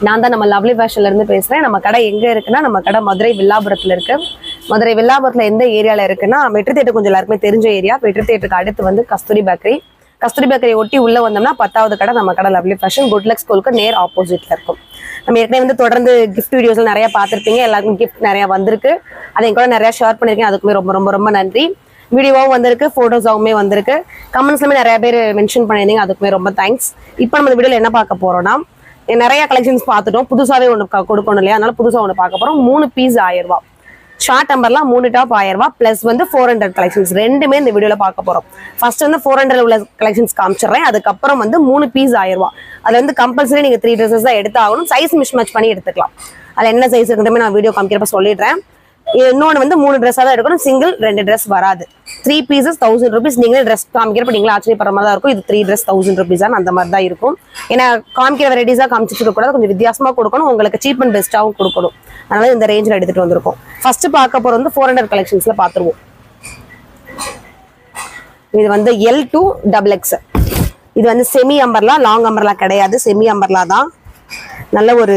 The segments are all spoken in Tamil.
நான் தான் நம்ம லவ்லி ஃபேஷன்ல இருந்து பேசுறேன். நம்ம கடை எங்க இருக்குன்னா, நம்ம கடை மதுரை வில்லாபுரத்துல இருக்கு. மதுரை வில்லாபுரத்துல எந்த ஏரியால இருக்குன்னா, மெட்ரோ தியேட்டர் கொஞ்சம் எல்லாருக்குமே தெரிஞ்ச ஏரியா. மெட்ரோ தியேட்டருக்கு அடுத்து வந்து கஸ்தூரி பேக்கரி. கஸ்தூரி பேக்கரி ஒட்டி உள்ள வந்தோம்னா 10வது கடை நம்ம கடை லவ்லி ஃபேஷன். குட் லக் ஸ்கூலுக்கு நேர் ஆப்போசிட்ல இருக்கும். நம்ம ஏற்கனவே வந்து தொடர்ந்து கிஃப்ட் வீடியோஸ்ல நிறைய பார்த்துருப்பீங்க. எல்லாருக்கும் கிஃப்ட் நிறைய வந்திருக்கு. அதை கூட நிறைய ஷேர் பண்ணிருக்கேன். அதுக்குமே ரொம்ப ரொம்ப ரொம்ப நன்றி. வீடியோவும் வந்திருக்கு, போட்டோஸாவுமே வந்திருக்கு. கமெண்ட்ஸ்லுமே நிறைய பேர் மென்ஷன் பண்ணியிருந்தீங்க. அதுக்குமே ரொம்ப தேங்க்ஸ். இப்போ நம்ம இந்த வீடியோல என்ன பார்க்க போறோம்னா, நிறைய கலெக்ஷன்ஸ் பார்த்துட்டோம். புதுசாவே ஒன்று கொடுக்கணும் இல்லையா, அதனால புதுசா ஒன்று பார்க்க போறோம். 3 பீஸ் 1000 ரூபாய். ஷார்ட் நம்பர்லாம் 3 டாப் 1000 ரூபாய் பிளஸ் வந்து 400 கலெக்ஷன்ஸ் ரெண்டுமே இந்த வீடியோல பார்க்க போறோம். ஃபர்ஸ்ட் வந்து 400 உள்ள கலெக்ஷன்ஸ் காமிச்சிடுறேன். அதுக்கப்புறம் வந்து 3 பீஸ் 1000 ரூபாய். அதுல வந்து கம்பல்சரி நீங்க 3 ட்ரெஸ்ஸஸ் தான் எடுத்தாகணும். சைஸ் மிஸ் மேட்ச் பண்ணி எடுத்துக்கலாம். அதுல என்ன சைஸ் இருக்குன்னு நான் வீடியோ காமிக்கிறப்ப சொல்லிடுறேன். இன்னொன்று வந்து 3 ட்ரெஸ்ஸாக தான் எடுக்கணும். சிங்கிள் 2 ட்ரெஸ் வராது. 3 பீசஸ் 1000 rupees. நீங்களே ட்ரெஸ் காமிக்கிறப்ப நீங்களே ஆச்சரியப்படுற மாதிரி தான் இருக்கும். இது 3 ட்ரெஸ் 1000 rupees அந்த மாதிரி தான் இருக்கும். ஏன்னா காமிக்கிற வெரைட்டிஸாக காமிச்சிட்டு கூடாது, கொஞ்சம் வித்தியாசமாக கொடுக்கணும், உங்களுக்கு சீப் அண்ட் பெஸ்ட்டாகவும் கொடுக்கணும். அதனால இந்த ரேஞ்சில் எடுத்துட்டு வந்திருக்கோம். ஃபர்ஸ்ட் பார்க்க போகிறது வந்து 400 கலெக்ஷன்ஸ்ல பார்த்துருவோம். இது வந்து L to XXL. இது வந்து செமி அம்பர்லா, லாங் அம்பர்லா கிடையாது, செமி அம்பர்லா தான். நல்ல ஒரு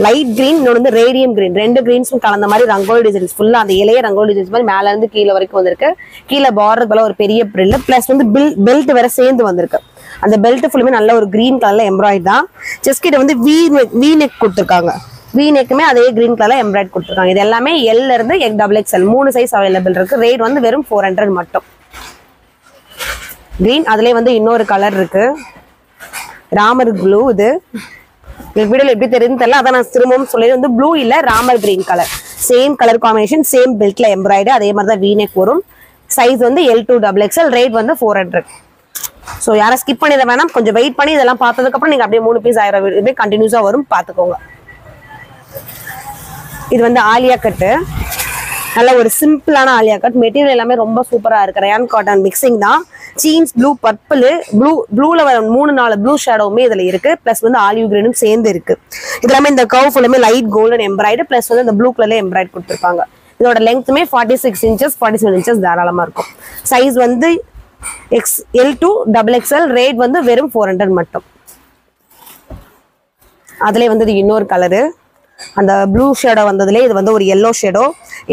லைட் கிரீன், இன்னொன்று வந்து ரேடியம் கிரீன், 2 கிரீன்ஸும் கலந்த மாதிரி ரங்கோலி டிசைன்ஸ் ஃபுல்லா அந்த இலைய ரங்கோலி டிசைன்ஸ் மாதிரி மேல இருந்து கீழே வரைக்கும் வந்திருக்கு. கீழே பார்டர் போல ஒரு பெரிய பிரில் பிளஸ் வந்து பெல்ட் வேற சேர்ந்து வந்திருக்கு. அந்த பெல்ட் ஃபுல்லுமே நல்ல ஒரு கிரீன் கலர்ல எம்ப்ராய்ட் தான். செஸ்ட் கிட்ட வந்து வி நெக் கொடுத்துருக்காங்க. வி நெக்குமே அதே கிரீன் கலர்ல எம்ப்ராய்ட் கொடுத்துருக்காங்க. இது எல்லாமே L இருந்து XXL 3 சைஸ் அவைலபிள் இருக்கு. ரேட் வந்து வெறும் 400 மட்டும். கிரீன் அதுலயே வந்து இன்னொரு கலர் இருக்கு, ராமர் ப்ளூ. இது வீடியோல எப்படி தெரியுதுன்னு தெரியல, அதான் நான் திரும்பவும் சொல்லி வந்து ப்ளூ இல்ல Ramar green colour. Same colour combination, same பெல்ட்ல எம்ப்ராய்டு, அதே மாதிரி தான் வீநெக் வரும். சைஸ் வந்து L to XXL. ரேட் வந்து 400. ஸோ யாரும் ஸ்கிப் பண்ணிட வேணாம், கொஞ்சம் வெயிட் பண்ணி இதெல்லாம் பார்த்ததுக்கு அப்புறம் நீங்க அப்படியே 3 பீஸ் 1000 கண்டினியூஸா வரும், பார்த்துக்கோங்க. இது வந்து ஆலியா கட்டு, நல்ல ஒரு சிம்பிளான ஆலியா கட். மெட்டீரியல் எல்லாமே ரொம்ப சூப்பரா இருக்கு. ரயான் காட்டன் மிக்சிங் தான். ஜீன்ஸ் ப்ளூ, பர்பிள், ப்ளூல வர 3-4 ப்ளூ ஷேடோவுமே இதுல இருக்கு. பிளஸ் வந்து ஆலிவ் கிரீனும் சேர்ந்து இருக்கு. இதெல்லாமே இந்த கர்வ் ஃபுல்லுமே லைட் கோல்டன் எம்ப்ராய்டு பிளஸ் வந்து இந்த ப்ளூ கலர்ல எம்ப்ராய்டு கொடுத்துருப்பாங்க. இதோட லெங்க்த்துமே 46 இன்ச்சஸ் 47 இன்ச்சஸ் தாராளமா இருக்கும். சைஸ் வந்து L to XXL. ரேட் வந்து வெறும் 400 மட்டும். அதுல வந்து இது இன்னொரு கலரு, அந்த ப்ளூ ஷேடோ வந்ததுல இது வந்து ஒரு yellow shadow,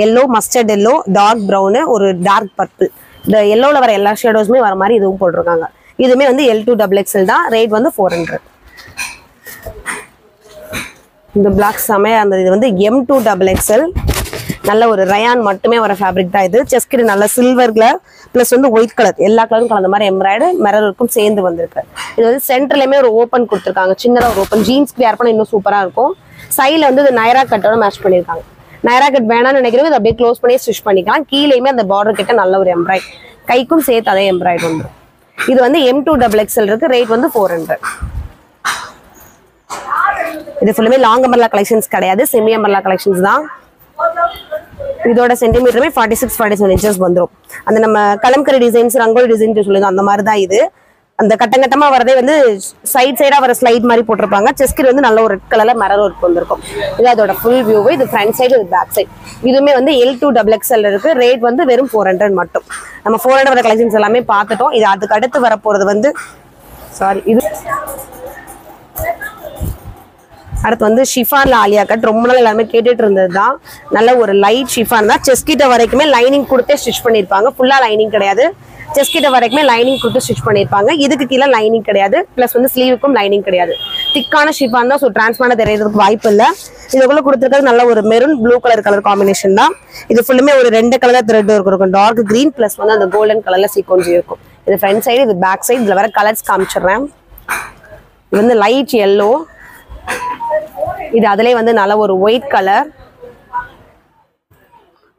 yellow mustard yellow, dark brown, ஒரு டார்க் பர்பிள். இந்த எல்லோல வர எல்லா ஷேடோஸுமே வர மாதிரி இதுவும் போட்டிருக்காங்க. இதுவுமே வந்து L to XXL தான். ரேட் வந்து 400. இந்த பிளாக் செமையா இருந்தது. இது வந்து M to XXL. நல்ல ஒரு ரயான் மட்டுமே வர ஃபேப்ரிக் தான் இது. செஸ்ட் நல்ல சில்வர்ல பிளஸ் வந்து ஒயிட் கலர், எல்லா கலரும் கலந்த மாதிரி எம்ப்ராய்டு மிரருக்கும் சேர்ந்து வந்திருக்கு. இது வந்து சென்டர்லயுமே ஒரு ஓப்பன் கொடுத்துருக்காங்க, சின்னதா ஒரு ஓப்பன். ஜீன்ஸ்க்கு வேர் பண்ண இன்னும் சூப்பரா இருக்கும். சைட்ல வந்து இது நைரா கட்டோட மேட்ச் பண்ணிருக்காங்க. நைரா கட் வேணாம்னு நினைக்கிறவங்க இதை அப்படியே க்ளோஸ் பண்ணி ஸ்டிச் பண்ணிக்கலாம். கீழேயுமே அந்த பார்டர் கிட்ட நல்ல ஒரு எம்ப்ராய்டு, கைக்கும் சேர்த்து அதே எம்ப்ராய்டு வந்துடும். இது வந்து M to XXL இருக்கு. ரேட் வந்து 400. இது ஃபுல்லுமே லாங் அம்பர்லா கலெக்ஷன்ஸ் கிடையாது, செமி அம்பர்லா கலெக்ஷன்ஸ் தான். இதோட சென்டிமீட்டருமே 46-47 இன்ச்சஸ் வந்துடும். அந்த நம்ம கலம்கரி டிசைன்ஸ், ரங்கோலி டிசைன்ஸ் சொல்லுங்க, அந்த மாதிரி தான் இது. அந்த கட்டங்கட்டமா வரதே வந்து சைடா வர ஸ்லைட் மாதிரி போட்டிருப்பாங்க. செஸ்ட் வந்து நல்ல ஒரு ரெட் கலர்ல மரர் ஒர்க் வந்திருக்கும். இது அதோட ஃபுல் வியூ. இது ஃப்ரண்ட் சைடு, இது பேக் சைடு. இதுவுமே வந்து L to XXL இருக்கு. ரேட் வந்து வெறும் 400 மட்டும். நம்ம 400 வர கலெக்ஷன்ஸ் எல்லாமே பார்த்துட்டோம். இது அதுக்கு அடுத்து வர போறது வந்து இது அடுத்து வந்து ஷிஃபான்ல ஆலியா கட். ரொம்ப நாள் எல்லாருமே கேட்டுட்டு இருந்தது தான். நல்ல ஒரு லைட் ஷிஃபான் தான். செஸ்ட் கிட்ட வரைக்குமே லைனிங் கொடுத்தே ஸ்டிச் பண்ணிருப்பாங்க. ஃபுல்லா லைனிங் கிடையாது, செஸ்ட் கிட்ட வரைக்குமே லைனிங் கொடுத்து ஸ்டிச் பண்ணிருப்பாங்க. இதுக்கு கீழே லைனிங் கிடையாது, பிளஸ் வந்து ஸ்லீவுக்கும் லைனிங் கிடையாது. திக்கான ஷிஃபான் தான். ஸோ டிரான்ஸ்பரண்டா தெரியறதுக்கு வாய்ப்பு இல்லை. இதுக்குள்ள கொடுத்துருக்கிறது நல்ல ஒரு மெரூன் ப்ளூ கலர் காம்பினேஷன் தான். இது ஃபுல்லுமே ஒரு 2 கலர் த்ரெட் இருக்கும், டார்க் கிரீன் பிளஸ் வந்து அந்த கோல்டன் கலர்ல சீக்வன்ஸ் இருக்கும். இது ஃப்ரண்ட் சைடு, இது பேக் சைடு. இதுல வர கலர்ஸ் காமிச்சிடுறேன். இது வந்து லைட் எல்லோ, இது அதுலயே வந்து நல்ல ஒரு ஒயிட் கலர்,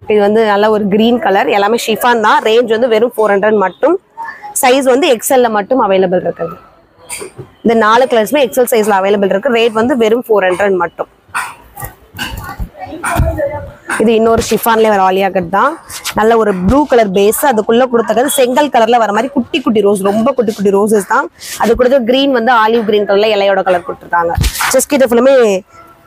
இது வந்து நல்ல ஒரு கிரீன் கலர். எல்லாமே ஷிஃபான் தான். ரேஞ்ச் வந்து வெறும் 400 மட்டும். சைஸ் வந்து XL மட்டும் அவைலபிள் இருக்குது. இந்த 4 கலர்ஸுமே XL சைஸ்ல அவைலபிள் இருக்கு. ரேட் வந்து வெறும் 400 மட்டும். இது இன்னொரு ஷிஃபான்ல வர ஆலியா கட் தான். நல்ல ஒரு ப்ளூ கலர் பேஸ், அதுக்குள்ள கொடுத்தது செங்கல் கலர்ல வர மாதிரி குட்டி குட்டி ரோஸ், ரொம்ப குட்டி குட்டி ரோசஸ் தான். அது கொடுத்த கிரீன் வந்து ஆலிவ் கிரீன் கலர்ல இலையோட கலர் கொடுத்துருக்காங்க. செஸ்ட் கிட்ட ஃபுல்லுமே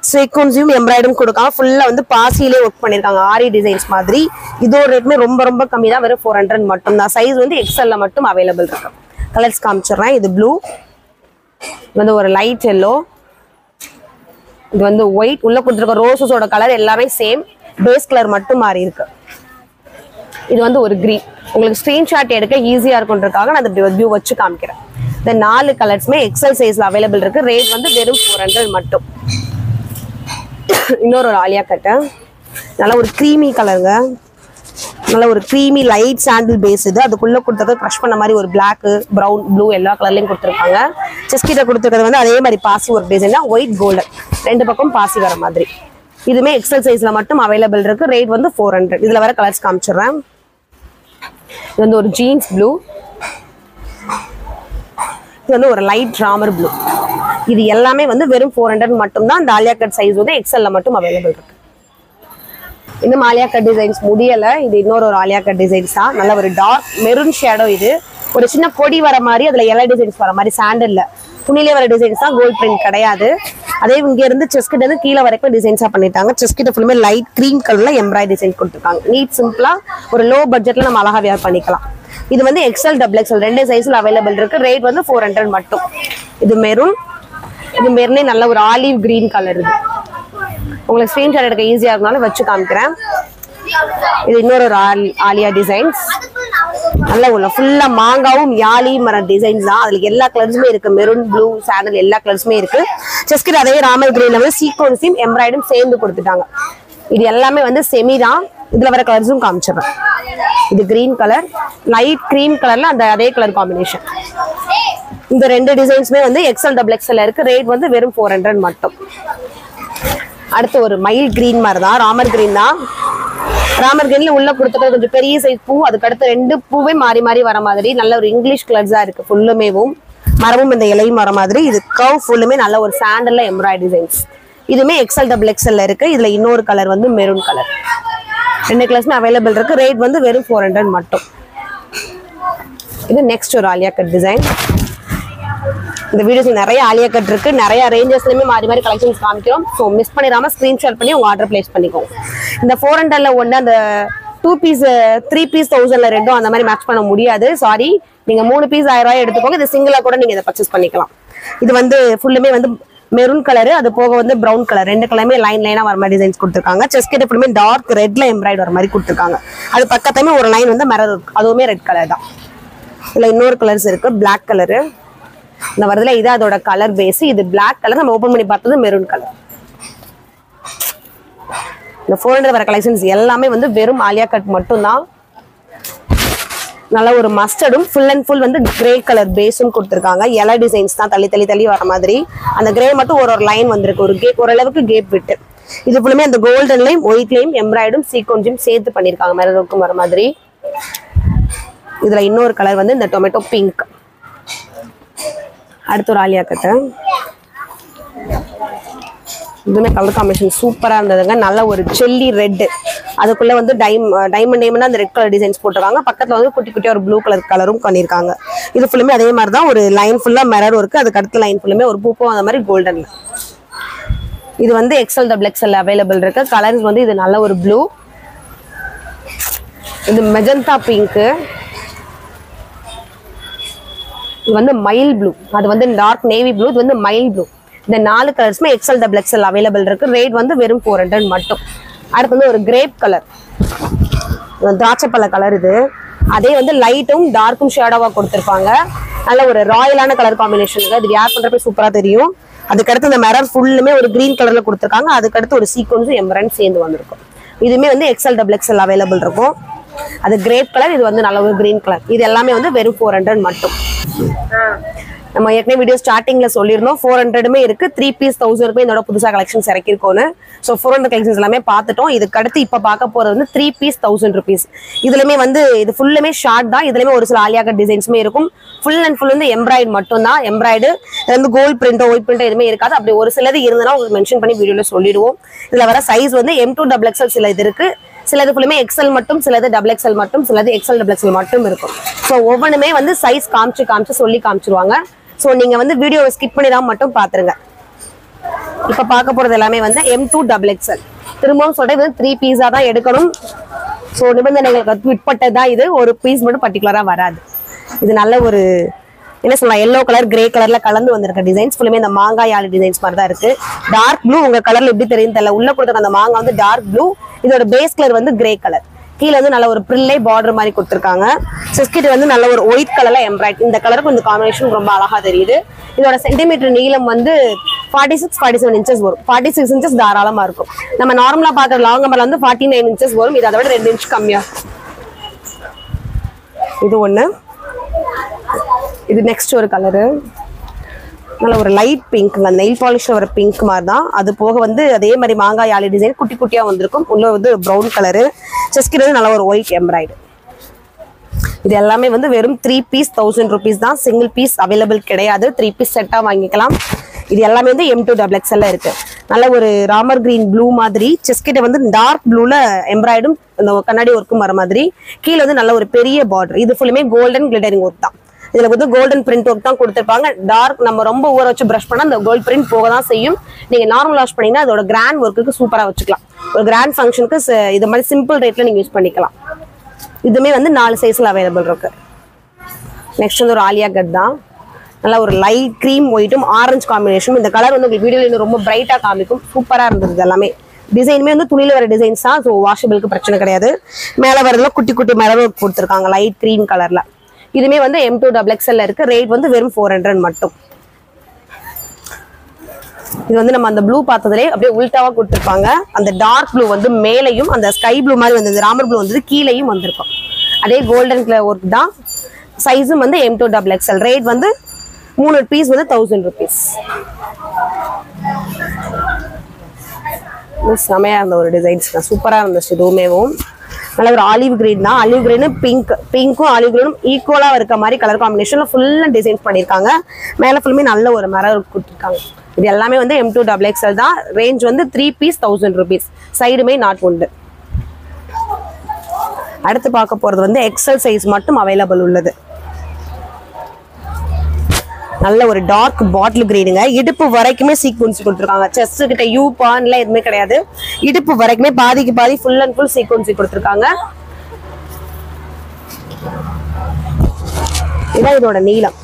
சீக்வன்ஸையும் எம்ப்ராய்டும் கொடுக்காம ஃபுல்லா வந்து பாசியிலே ஒர்க் பண்ணிருக்காங்க, ஆரி டிசைன்ஸ் மாதிரி. இதோட ரேட்மே ரொம்ப ரொம்ப கம்மி தான், வெறும் 400 மட்டும் தான். சைஸ் வந்து XL மட்டும் அவைலபிள் இருக்கு. கலர்ஸ் காமிச்சிடுறேன். இது ப்ளூ வந்து ஒரு லைட் எல்லோ, இது வந்து ஒயிட், உள்ள கொடுத்துருக்க ரோசஸோட கலர் எல்லாமே சேம், பேஸ் கலர் மட்டும் மாறி இருக்கு. இது வந்து ஒரு கிரீன். உங்களுக்கு ஸ்கிரீன்ஷாட் எடுக்க ஈஸியா இருக்குன்றதுக்காக நான் இந்த வியூ வச்சு காமிக்கிறேன். இந்த 4 கலர்ஸ்மே எக்ஸல் சைஸ்ல அவைலபிள் இருக்கு. ரேட் வந்து வெறும் 400 மட்டும். இன்னொரு ஆலியா கட், நல்ல ஒரு க்ரீமி கலருங்க, நல்ல ஒரு க்ரீமி லைட் சாண்டில் பேஸ். இது அதுக்குள்ள கொடுத்தது க்ரஷ் பண்ண மாதிரி ஒரு பிளாக், ப்ரௌன், ப்ளூ எல்லா கலர்லயும் கொடுத்துருக்காங்க. செஸ்ட் கிட்ட கொடுத்துருக்கிறது வந்து அதே மாதிரி பாசி ஒர்க் டிசைன் தான், ஒயிட் கோல்டன், 2 பக்கம் பாசி வர மாதிரி. இதுமே எக்ஸல் சைஸ்ல மட்டும் அவைலபிள் இருக்கு. ரேட் வந்து 400. இதுல வர கலர்ஸ் காமிச்சிடுறேன். இது வந்து ஒரு ஜீன்ஸ் ப்ளூ, இது வந்து ஒரு லைட் ராமர் ப்ளூ. இது எல்லாமே வந்து வெறும் 400 மட்டும் தான். இந்த ஆலியா கட் சைஸ் வந்து எக்ஸல்ல மட்டும் அவைலபிள் இருக்கு. இன்னும் ஆலியா கட் டிசைன்ஸ் முடியல. இது இன்னொரு ஆலியா கட் டிசைன்ஸ் தான். நல்ல ஒரு டார்க் மெரூன் ஷேடோ. இது ஒரு சின்ன கொடி வர மாதிரி, அதுல எல்லா டிசைன்ஸ் வர மாதிரி சாண்டல்ல துணிலே வர டிசைன்ஸ் தான், கோல்ட் பிரிண்ட் கிடையாது. அதே இங்க இருந்து செஸ்ட் கிட்ட இருந்து கீழே வரைக்கும் டிசைன்ஸா பண்ணிட்டாங்க. செஸ்ட் கிட்ட ஃபுல்லுமே லைட் கிரீம் கலர்ல எம்ப்ராய்டரி டிசைன் கொடுத்துருக்காங்க. நீட் சிம்பிளா ஒரு லோ பட்ஜெட்ல நம்ம அழகா வியர் பண்ணிக்கலாம். இது வந்து எக்ஸல், டபுள் எக்ஸல் 2 சைஸ்ல அவைலபிள் இருக்கு. ரேட் வந்து 400 மட்டும். இது மெரூன், இது மெரூனே நல்ல ஒரு ஆலிவ் கிரீன் கலர். இது உங்களுக்கு ஸ்கிரீன்ஷாட் எடுக்க ஈஸியா இருக்கனால வச்சு காமிக்கிறேன். இது இன்னொரு ஆலியா டிசைன்ஸ். நல்ல உள்ள ஃபுல்லா மாங்காவும் யாலி மர டிசைன்ஸ் தான். அதுல எல்லா கலர்ஸுமே இருக்கு. மெரூன், ப்ளூ, சாண்டல் எல்லா கலர்ஸுமே இருக்கு. செஸ்ட் அதே ராமர் கிரீன்ல வந்து சீக்வன்ஸையும் எம்ப்ராய்டரும் சேர்ந்து கொடுத்துட்டாங்க. இது எல்லாமே வந்து செமி தான். இதுல வர கலர்ஸும் காமிச்சிடுறேன். இது கிரீன் கலர், லைட் கிரீம் கலர்ல அந்த அதே கலர் காம்பினேஷன். இந்த 2 டிசைன்ஸுமே வந்து எக்ஸல், டபுள் எக்ஸல் இருக்கு. ரேட் வந்து வெறும் 400 மட்டும். அடுத்து ஒரு மயில் கிரீன் மாதிரி தான், ராமர் கிரீன் தான். ராமர் கிரீன்ல உள்ள கொடுத்துக்கிறது கொஞ்சம் பெரிய சைஸ் பூ, அதுக்கு அடுத்து 2 பூவே மாறி மாறி வர மாதிரி நல்ல ஒரு இங்கிலீஷ் கலர்ஸா இருக்கு. ஃபுல்லுமேவும் மரமும் இந்த இலையும் வர மாதிரி. இது கர்வ் ஃபுல்லுமே நல்ல ஒரு சாண்டல்ல எம்ப்ராய்டரி டிசைன்ஸ். இதுமே எக்ஸல், டபுள் எக்ஸல்ல இருக்கு. இதுல இன்னொரு கலர் வந்து மெரூன் கலர். 2 கலர்ஸ்மே அவைலபிள் இருக்கு. ரேட் வந்து வெறும் 400 மட்டும். இது நெக்ஸ்ட் ஒரு ஆலியா கட் டிசைன். இந்த வீடியோஸ் நிறைய ஆலியா கட் இருக்கு. நிறைய ரேஞ்சஸ்லயுமே மாறி மாறி கலெக்ஷன்ஸ் காமிக்கிறோம். ஸோ மிஸ் பண்ணிடாம ஸ்கிரீன்ஷாட் பண்ணி உங்க ஆர்டர் பிளேஸ் பண்ணிக்கோங்க. இந்த 400ல ஒன்று அந்த 2 பீஸ் 3 பீஸ் 1000ல 2 அந்த மாதிரி மேட்ச் பண்ண முடியாது. சாரி, நீங்க 3 பீஸ் 1000 ரூபாய் எடுத்துக்கோங்க. இது சிங்கிளா கூட நீங்க இதை பர்ச்சேஸ் பண்ணிக்கலாம். இது வந்து ஃபுல்லுமே வந்து மெரூன் கலர், அது போக வந்து ப்ரௌன் கலர், 2 கலருமே லைனா வர மாதிரி டிசைன்ஸ் கொடுத்துருக்காங்க. செஸ்ட் கிட்ட ஃபுல்லுமே டார்க் ரெட்ல எம்ப்ராய்டரி வர மாதிரி கொடுத்துருக்காங்க. அது பக்கத்துலயுமே ஒரு லைன் வந்து மிரர் இருக்கு, அதுவுமே ரெட் கலர் தான். இதுல இன்னொரு கலர்ஸ் இருக்கு, பிளாக் கலரு இந்த வரதுல. இது அதோட கலர் பேஸ். இது பிளாக் கலர், நம்ம ஓபன் பண்ணி பார்த்தது மெரூன் கலர். இந்த 400 வர கலெக்ஷன்ஸ் எல்லாமே வந்து வெறும் ஆலியா கட் மட்டும் தான். நல்ல ஒரு மஸ்டர்டும் ஃபுல் அண்ட் ஃபுல் வந்து கிரே கலர் பேஸும் கொடுத்துருக்காங்க. இலை டிசைன்ஸ் தான் தள்ளி தள்ளி தள்ளி வர மாதிரி. அந்த கிரே மட்டும் ஒரு லைன் வந்திருக்கு, ஒரு கேப் ஓரளவுக்கு கேப் விட்டு. இது ஃபுல்லுமே அந்த கோல்டன்லையும் ஒயிட்லையும் எம்ப்ராய்டும் சீக்வன்ஸும் சேர்த்து பண்ணியிருக்காங்க, மெரூனுக்கும் வர மாதிரி. இதுல இன்னொரு கலர் வந்து இந்த டொமேட்டோ பிங்க். அடுத்த ஒரு ஆலியா கட்டு. இதுவுமே கலர் காம்பினேஷன் சூப்பரா இருந்ததுங்க. நல்ல ஒரு செல்லி ரெட், அதுக்குள்ள வந்து டைமண்ட் அந்த ரெட் கலர் டிசைன்ஸ் போட்டிருக்காங்க. பக்கத்துல வந்து குட்டி குட்டியா ஒரு ப்ளூ கலர் கலரும் பண்ணிருக்காங்க. இது ஃபுல்லுமே அதே மாதிரி தான். ஒரு லைன் ஃபுல்லா மிரர் இருக்கு, அதுக்கு அடுத்த லைன் ஃபுல்லுமே ஒரு பூப்போ அந்த மாதிரி கோல்டன்ல. இது வந்து எக்ஸல், டபுள் எக்ஸல் அவைலபிள் இருக்கு. கலர்ஸ் வந்து இது நல்ல ஒரு ப்ளூ, இது மெஜந்தா பிங்க், இது வந்து மைல் ப்ளூ, அது வந்து டார்க் நேவி ப்ளூ, இது வந்து மைல் ப்ளூ. இந்த 4 கலர்ஸ்மே எக்ஸல், டபுள் எக்ஸல் அவைலபிள் இருக்கு. ரேட் வந்து வெறும் 400 மட்டும். அடுத்து வந்து ஒரு கிரேப் கலர், திராட்சைப்பழ கலர். இது அதே வந்து லைட்டும் டார்க்கும் ஷேடோவா கொடுத்துருப்பாங்க. நல்ல ஒரு ராயலான கலர் காம்பினேஷன். இது வியர் பண்றப்ப சூப்பரா தெரியும். அதுக்கடுத்து இந்த மிரர் ஃபுல்லுமே ஒரு கிரீன் கலர்ல கொடுத்துருக்காங்க. அதுக்கடுத்து ஒரு சீக்வன்ஸும் எம்ப்ராய்டரி சேர்ந்து வந்திருக்கும். இதுவுமே வந்து எக்ஸல், டபுள் எக்ஸல் அவைலபிள் இருக்கும். அது கிரேப் கலர், இது வந்து நல்ல ஒரு கிரீன் கலர். இது எல்லாமே வந்து வெறும் 400 மட்டும். நம்ம ஏற்கனவே வீடியோ ஸ்டார்டிங்ல சொல்லியிருந்தோம் 400மே இருக்கு. 3 பீஸ் 1000 ரூபாய் இதோட புதுசா கலெக்ஷன்ஸ் இறக்கிருக்கோன்னு. ஸோ 400 கலெக்ஷன்ஸ் எல்லாமே பார்த்துட்டோம். இதுக்கு அடுத்து இப்ப பார்க்க போறது வந்து 3 பீஸ் 1000 rupees. இதுலயுமே வந்து இது ஃபுல்லுமே ஷார்ட் தான். இதுலயுமே ஒரு சில ஆலியா கட் டிசைன்ஸுமே இருக்கும். ஃபுல் அண்ட் ஃபுல் வந்து எம்ப்ராய்டு மட்டும் தான். எம்ப்ராய்டு வந்து கோல்ட் பிரிண்டோ ஒயிட் பிரிண்டோ எதுவுமே இருக்காது. அப்படி ஒரு சிலது இருந்தனா உங்களுக்கு மென்ஷன் பண்ணி வீடியோல சொல்லிடுவோம். இதுல வர சைஸ் வந்து M2 XXL சில இது இருக்கு. சிலது ஃபுல்லுமே எக்ஸல் மட்டும், சிலது டபுள் எக்ஸல் மட்டும், சிலது எக்ஸல் டபுள் எக்ஸல் மட்டும் இருக்கும். ஸோ ஒவ்வொன்றுமே வந்து சைஸ் காமிச்சு சொல்லி காமிச்சிருவாங்க. ஸோ நீங்க வந்து வீடியோவை ஸ்கிப் பண்ணிடாம மட்டும் பாத்துருங்க. இப்ப பார்க்க போறது எல்லாமே வந்து M2 XXL. திரும்பவும் சொல்றேன், இது 3 பீஸா தான் எடுக்கணும். ஸோ நிபந்தனைகளுக்கு உட்பட்டதான். இது ஒரு பீஸ் மட்டும் பர்டிகுலரா வராது. இது நல்ல ஒரு என்ன சொல்லலாம், எல்லோ கலர் கிரே கலர்ல கலந்து வந்திருக்க டிசைன்ஸ் ஃபுல்லுமே இந்த மாங்காய் ஆளி டிசைன்ஸ் மாதிரி தான் இருக்கு. டார்க் ப்ளூ, உங்க கலர்ல எப்படி தெரியும் தெரியல, உள்ள கொடுத்துருக்க அந்த மாங்காய் வந்து டார்க் ப்ளூ, இதோட பேஸ் கலர் வந்து கிரே கலர். கீழே வந்து நல்ல ஒரு பிரில்லை பார்டர் மாதிரி கொடுத்துருக்காங்க. செஸ்கிட் வந்து நல்ல ஒரு ஒயிட் கலர்ல எம்ப்ராய்ட், இந்த கலருக்கு இந்த காம்பினேஷன் ரொம்ப அழகா தெரியுது. இதோட சென்டிமீட்டர் நீளம் வந்து 46-47 இன்ச்சஸ் வரும். 46 இன்ச்சஸ் தாராளமா இருக்கும். நம்ம நார்மலா பாக்குற லாங் அம்பர்ல வந்து 49 இன்ச்சஸ் வரும். இது அதை விட 2 இன்ச் கம்மியா. இது ஒண்ணு. இது நெக்ஸ்ட் ஒரு கலரு, நல்ல ஒரு லைட் பிங்க், அந்த நெயில் பாலிஷ்ல ஒரு பிங்க் மாதிரி தான். அது போக வந்து அதே மாதிரி மாங்காய் ஆளி டிசைன் குட்டி குட்டியா வந்திருக்கும். உள்ள வந்து ப்ரௌன் கலரு, செஸ்கிட் வந்து நல்ல ஒரு ஒயிட் எம்ப்ராய்டு. இது எல்லாமே வந்து வெறும் 3 பீஸ் 1000 rupees தான். சிங்கிள் பீஸ் அவைலபிள் கிடையாது. 3 பீஸ் செட்டா வாங்கிக்கலாம். இது எல்லாமே வந்து M2XXL இருக்கு. நல்ல ஒரு ராமர் கிரீன் ப்ளூ மாதிரி, செஸ்கிட்ட வந்து டார்க் ப்ளூல எம்ப்ராய்டும் இந்த கண்ணாடி ஒர்க்கும் வர மாதிரி, கீழே வந்து நல்ல ஒரு பெரிய பார்டர். இது ஃபுல்லுமே கோல்டன் கிளிட்டரிங் ஒர்க் தான். இதுல வந்து கோல்டன் பிரிண்ட் ஒர்க் தான் கொடுத்துருப்பாங்க. டார்க் நம்ம ரொம்ப ஊற வச்சு பிரஷ் பண்ணா அந்த கோல்ட் பிரிண்ட் போக தான் செய்யும். நீங்க நார்மல் வாஷ் பண்ணீங்கன்னா அதோட கிராண்ட் ஒர்க்குக்கு சூப்பரா வச்சுக்கலாம். ஒரு கிராண்ட் ஃபங்க்ஷனுக்கு இது மாதிரி சிம்பிள் ரேட்ல நீங்க யூஸ் பண்ணிக்கலாம். இதுமே வந்து 4 சைஸ்ல அவைலபிள் இருக்கு. நெக்ஸ்ட் வந்து ஒரு ஆலியா கட் தான். நல்லா ஒரு லைட் கிரீம் ஒயிட்டும் ஆரஞ்சு காம்பினேஷன். இந்த கலர் வந்து உங்களுக்கு வீடியோல இன்னும் ரொம்ப பிரைட்டா காமிக்கும். சூப்பரா இருந்தது. எல்லாமே டிசைனுமே வந்து துணியில வர டிசைன்ஸ் தான். ஸோ வாஷபிளுக்கு பிரச்சனை கிடையாது. மேல வரதுல குட்டி குட்டி மிரர் ஒர்க் கொடுத்துருக்காங்க லைட் கிரீம் கலர்ல. இதுமே வந்து M2XXL இருக்கு. ரேட் வந்து வெறும் 400 மட்டும். இது வந்து நம்ம அந்த ப்ளூ பார்த்ததுலேயே அப்படியே உல்டாவா கொடுத்துருப்பாங்க. அந்த டார்க் ப்ளூ வந்து மேலையும், அந்த ஸ்கை ப்ளூ மாதிரி வந்து ராமர் ப்ளூ வந்து கீழையும் வந்திருக்கும். அதே கோல்டன் கலர் ஒர்க் தான். சைஸும் வந்து M2XXL. ரேட் வந்து 3 பீஸ் வந்து 1000 rupees. செமையா இருந்த ஒரு டிசைன்ஸ் தான். சூப்பரா இருந்துச்சு. இதுவுமேவும் நல்ல ஒரு ஆலிவ் கிரீன் தான். ஆலிவ் கிரீனு பிங்க்கும் ஆலிவ் கிரீனும் ஈக்குவலா இருக்க மாதிரி கலர் காம்பினேஷன்ல ஃபுல்லா டிசைன்ஸ் பண்ணிருக்காங்க. மேல ஃபுல்லுமே நல்ல ஒரு மரம் கொடுத்துருக்காங்க. இது எல்லாமே வந்து M2XXL தான். ரேஞ்ச் வந்து 3 பீஸ் 1000 rupees. சைடுமே நாட் உண்டு. அடுத்து பார்க்க போறது வந்து XL சைஸ் மட்டும் அவைலபிள் உள்ளது. நல்ல ஒரு டார்க் பாட்டில் கிரீனுங்க. இடுப்பு வரைக்குமே சீக்வன்ஸ் கொடுத்துருக்காங்க. செஸ்ட் கிட்ட யூ பான்ல எதுவுமே கிடையாது. இடுப்பு வரைக்குமே பாதிக்கு பாதி ஃபுல் அண்ட் ஃபுல் சீக்வன்ஸ் கொடுத்துருக்காங்க. இதான் இதோட நீளம்.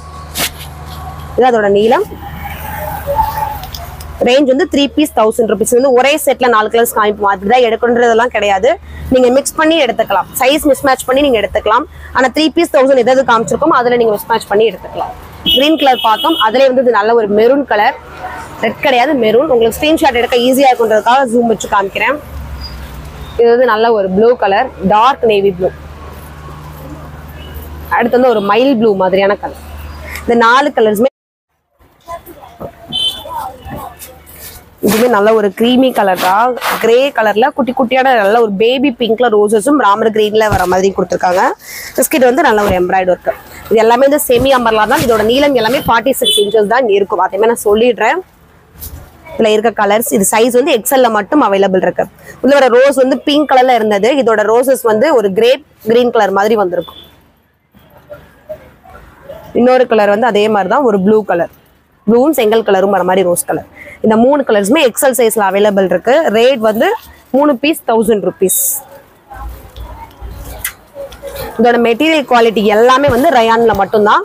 இதான் அதோட நீளம். ரேஞ்ச் வந்து 3 பீஸ் 1000 rupees. வந்து ஒரே செட்ல 4 கலர்ஸ் காமிப்போம். அதுதான் எடுக்கணுன்றதெல்லாம் கிடையாது. நீங்க மிக்ஸ் பண்ணி எடுத்துக்கலாம். சைஸ் மிஸ் மேட்ச் பண்ணி நீங்க எடுத்துக்கலாம். ஆனா 3 பீஸ் 1000 எதாவது காமிச்சிருக்கோம் அதுல நீங்க மிஸ் மேட்ச் பண்ணி எடுத்துக்கலாம். கிரீன் கலர் பார்த்தோம். அதுல வந்து நல்ல ஒரு மெரூன் கலர். ரெட் கிடையாது, மெரூன். உங்களுக்கு ஸ்கிரீன்ஷாட் எடுக்க ஈஸியா இருக்குன்றதுக்காக ஜூம் வச்சு காமிக்கிறேன். இது வந்து நல்ல ஒரு blue colour, dark navy blue. அடுத்து வந்து ஒரு மைல் ப்ளூ மாதிரியான கலர். இந்த 4 கலர்ஸுமே இதுவே நல்ல ஒரு கிரீமி கலர் தான். கிரே கலர்ல குட்டி குட்டியான நல்ல ஒரு பேபி பிங்க்ல ரோசஸும் ராமர் கிரீன்ல வர மாதிரி கொடுத்துருக்காங்க. பிஸ்கெட் வந்து நல்ல ஒரு எம்ப்ராய்டு ஒர்க். இது எல்லாமே வந்து செமி அம்பர்லா தான். இதோட நீளம் எல்லாமே 46 இன்ச்சஸ் தான் இருக்கும். அதே மாதிரி நான் சொல்லிடுறேன். இதுல இருக்க கலர்ஸ், இது சைஸ் வந்து XL மட்டும் அவைலபிள் இருக்கு. உள்ள வர ரோஸ் வந்து பிங்க் கலர்ல இருந்தது. இதோட ரோசஸ் வந்து ஒரு கிரேப் கிரீன் கலர் மாதிரி வந்திருக்கும். இன்னொரு கலர் வந்து அதே மாதிரி தான், ஒரு ப்ளூ கலர். ப்ளூவும் செங்கல் கலரும் வர மாதிரி ரோஸ் கலர். இந்த 3 கலர்ஸுமே XL சைஸ்ல அவைலபிள் இருக்கு. ரேட் வந்து 3 பீஸ் 1000 rupees. இதோட மெட்டீரியல் குவாலிட்டி எல்லாமே வந்து ரயான்ல மட்டும்தான்.